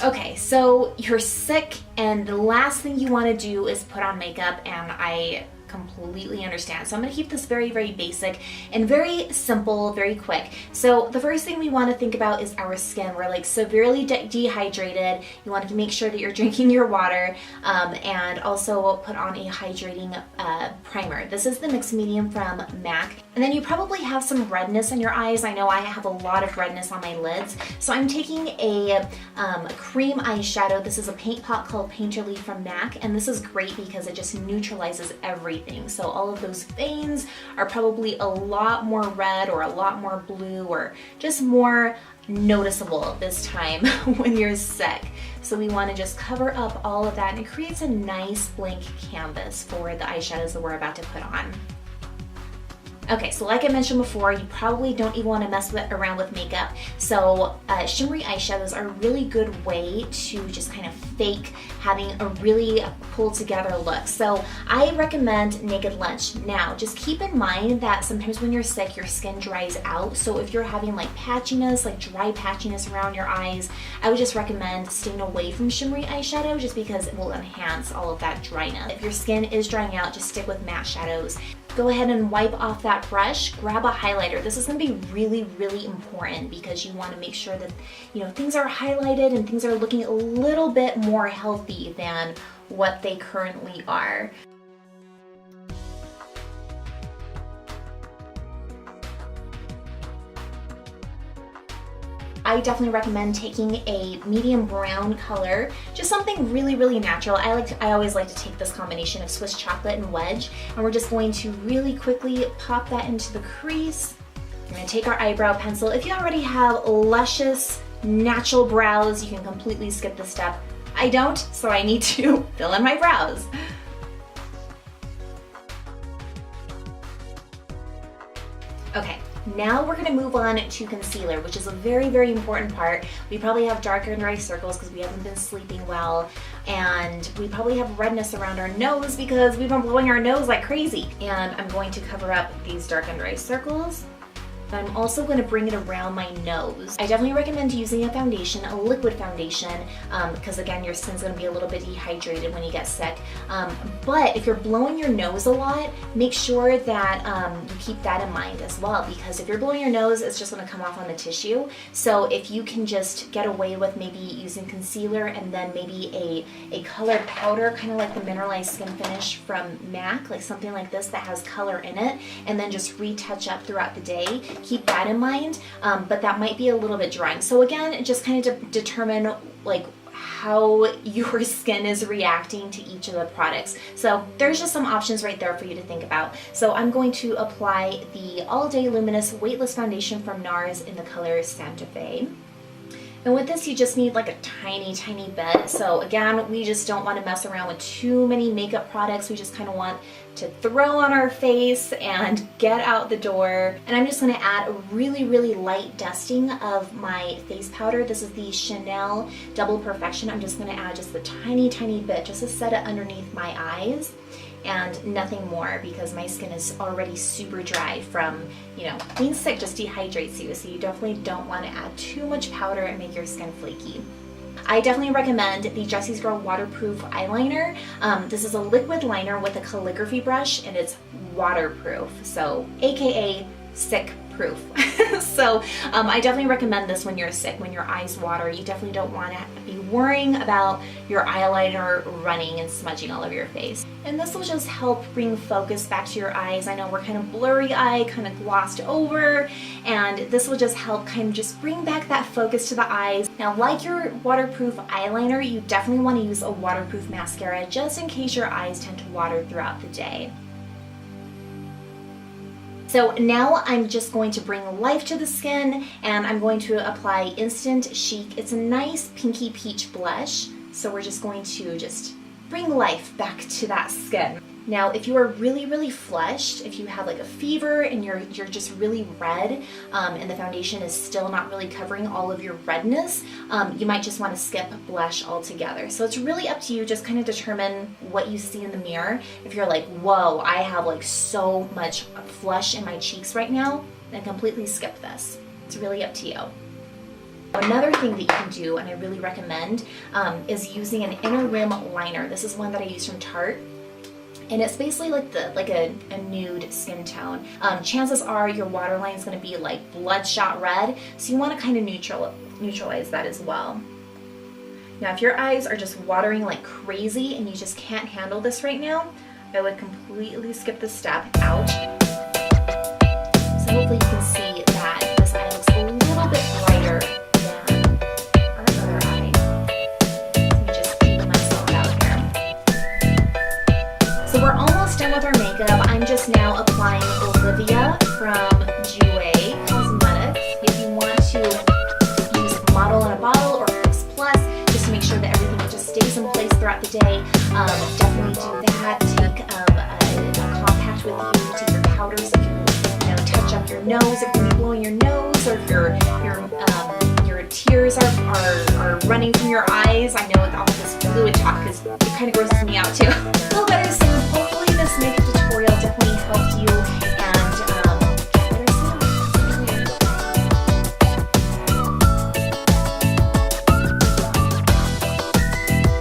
Okay, so you're sick and the last thing you want to do is put on makeup, and I completely understand. So I'm going to keep this very, very basic and very simple, very quick. So the first thing we want to think about is our skin. We're like severely dehydrated. You want to make sure that you're drinking your water, and also put on a hydrating primer. This is the mixed medium from MAC. And then you probably have some redness in your eyes. I know I have a lot of redness on my lids. So I'm taking a cream eyeshadow. This is a paint pot called Painterly from MAC, and this is great because it just neutralizes everything. So all of those veins are probably a lot more red or a lot more blue or just more noticeable this time when you're sick. So we want to just cover up all of that, and it creates a nice blank canvas for the eyeshadows that we're about to put on. Okay, so like I mentioned before, you probably don't even want to mess around with makeup. So shimmery eyeshadows are a really good way to just kind of fake having a really pulled together look. So I recommend Naked Lunch. Now, just keep in mind that sometimes when you're sick, your skin dries out. So if you're having like patchiness, like dry patchiness around your eyes, I would just recommend staying away from shimmery eyeshadow just because it will enhance all of that dryness. If your skin is drying out, just stick with matte shadows. Go ahead and wipe off that brush, grab a highlighter. This is gonna be really, really important because you wanna make sure that, you know, things are highlighted and things are looking a little bit more healthy than what they currently are. I definitely recommend taking a medium brown color, just something really, really natural. I always like to take this combination of Swiss chocolate and wedge, and we're just going to really quickly pop that into the crease. We're gonna take our eyebrow pencil. If you already have luscious, natural brows, you can completely skip this step. I don't, so I need to fill in my brows. Okay. Now we're gonna move on to concealer, which is a very, very important part. We probably have dark under eye circles because we haven't been sleeping well, and we probably have redness around our nose because we've been blowing our nose like crazy. And I'm going to cover up these dark under eye circles. I'm also going to bring it around my nose. I definitely recommend using a foundation, a liquid foundation, because again, your skin's going to be a little bit dehydrated when you get sick. But if you're blowing your nose a lot, make sure that you keep that in mind as well, because if you're blowing your nose, it's just going to come off on the tissue. So if you can just get away with maybe using concealer and then maybe a colored powder, kind of like the Mineralized Skin Finish from MAC, like something like this that has color in it, and then just retouch up throughout the day. Keep that in mind, but that might be a little bit drying. So again, just kind of determine like how your skin is reacting to each of the products. So there's just some options right there for you to think about. So I'm going to apply the All Day Luminous Weightless Foundation from NARS in the color Santa Fe. And with this, you just need like a tiny, tiny bit. So again, we just don't want to mess around with too many makeup products. We just kind of want to throw on our face and get out the door. And I'm just going to add a really, really light dusting of my face powder. This is the Chanel Double Perfection. I'm just going to add just a tiny, tiny bit just to set it underneath my eyes, and nothing more because my skin is already super dry from, you know, being sick just dehydrates you. So you definitely don't want to add too much powder and make your skin flaky. I definitely recommend the Jessie's Girl Waterproof Eyeliner. This is a liquid liner with a calligraphy brush, and it's waterproof, so AKA sick proof. So I definitely recommend this when you're sick, when your eyes water. You definitely don't want to be worrying about your eyeliner running and smudging all over your face. And this will just help bring focus back to your eyes. I know we're kind of blurry eye, kind of glossed over, and this will just help kind of just bring back that focus to the eyes. Now, like your waterproof eyeliner, you definitely want to use a waterproof mascara just in case your eyes tend to water throughout the day. So now I'm just going to bring life to the skin, and I'm going to apply Instant Chic. It's a nice pinky peach blush, so we're just going to just bring life back to that skin. Now, if you are really, really flushed, if you have like a fever and you're just really red, and the foundation is still not really covering all of your redness, you might just want to skip blush altogether. So it's really up to you. Just kind of determine what you see in the mirror. If you're like, whoa, I have like so much flush in my cheeks right now, then completely skip this. It's really up to you. Another thing that you can do, and I really recommend, is using an inner rim liner. This is one that I use from Tarte. And it's basically like a nude skin tone. Chances are your waterline is going to be like bloodshot red, so you want to kind of neutralize that as well. Now, if your eyes are just watering like crazy and you just can't handle this right now, I would completely skip this step out. So hopefully you can see that this eye looks a little bit brighter than our other eye. Let me just even myself out here. So we're almost done with our makeup. I'm just now applying Olivia from GRAS Cosmetics. If you want to use Model in a Bottle or Fix Plus, just to make sure that everything just stays in place throughout the day, definitely do that. Take a compact with you, take your powder so you can touch up your nose if you're blowing your nose, or if your tears are running from your eyes. I know with all this fluid talk, because it kind of grosses me out too.